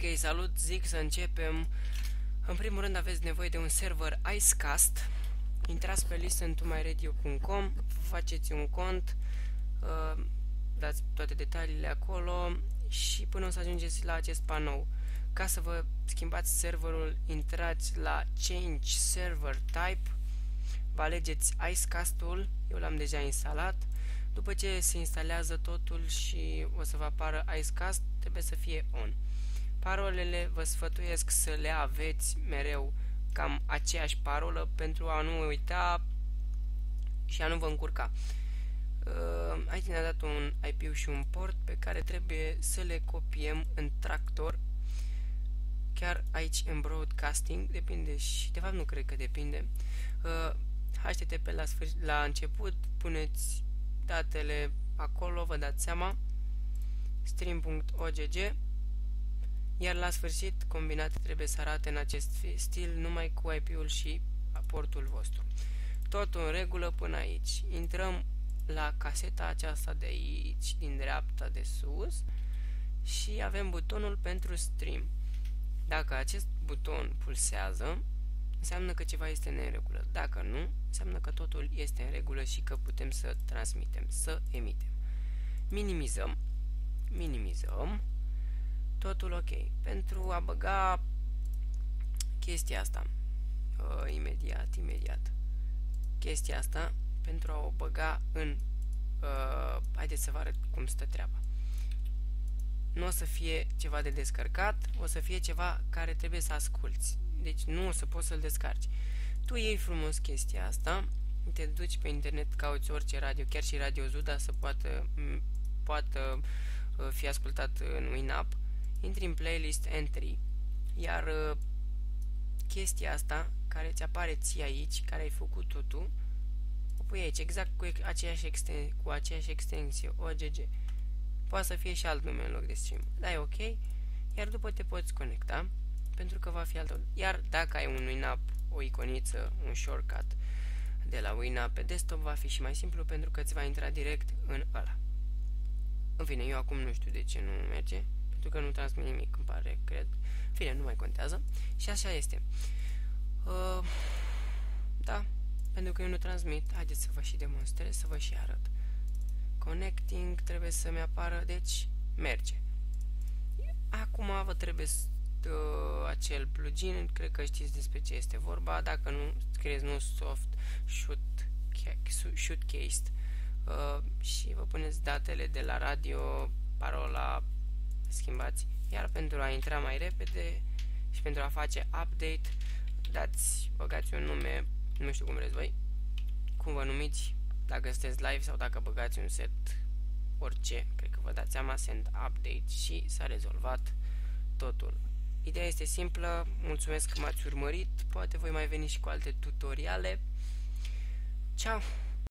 Ok, salut, zic să începem. În primul rând aveți nevoie de un server Icecast. Intrați pe listentomyradio.com, faceți un cont, dați toate detaliile acolo și până o să ajungeți la acest panou. Ca să vă schimbați serverul, intrați la Change Server Type, vă alegeți Icecast-ul, eu l-am deja instalat. După ce se instalează totul și o să vă apară Icecast, trebuie să fie on. Parolele vă sfătuiesc să le aveți mereu cam aceeași parolă pentru a nu uita și a nu vă încurca. Aici ne-a dat un IP și un port pe care trebuie să le copiem în tractor. Chiar aici în broadcasting, depinde și de fapt nu cred că depinde. HTTP la început, puneți datele acolo, vă dați seama, stream.ogg, iar la sfârșit combinate trebuie să arate în acest stil numai cu IP-ul și portul vostru. Totul în regulă până aici. Intrăm la caseta aceasta de aici, din dreapta de sus, și avem butonul pentru stream. Dacă acest buton pulsează, înseamnă că ceva este în regulă. Dacă nu, înseamnă că totul este în regulă și că putem să transmitem, să emitem. Minimizăm, totul ok. Pentru a băga chestia asta, imediat, chestia asta, pentru a o băga în, haideți să vă arăt cum stă treaba. Nu o să fie ceva de descărcat, o să fie ceva care trebuie să asculți. Deci nu o să poți să-l descarci. Tu iei frumos chestia asta, te duci pe internet, cauți orice radio, chiar și Radio Zuda, să poată fi ascultat în WinUp, intri în playlist Entry, iar chestia asta care ți apare ție aici, care ai făcut-o tu, o pui aici, exact cu aceeași extensie, OGG. Poate să fie și alt nume în loc de stream. Dai OK, iar după te poți conecta, pentru că va fi altul. Iar dacă ai un WinUp, o iconiță, un shortcut de la WinUp pe desktop, va fi și mai simplu pentru că îți va intra direct în ăla. În fine, eu acum nu știu de ce nu merge, pentru că nu transmit nimic, îmi pare, cred. În fine, nu mai contează. Și așa este. Da, pentru că eu nu transmit, haideți să vă și demonstrez, să vă și arăt. Connecting trebuie să-mi apară, deci merge. Acum vă trebuie acel plugin, cred că știți despre ce este vorba, dacă nu, scrieți nu soft shootcast și vă puneți datele de la radio, parola, schimbați, iar pentru a intra mai repede și pentru a face update, băgați un nume, nu știu cum vreți voi, cum vă numiți, dacă sunteți live sau dacă băgați un set orice, cred că vă dați seama, send update și s-a rezolvat totul. Ideea este simplă, mulțumesc că m-ați urmărit, poate voi mai veni și cu alte tutoriale. Ciao!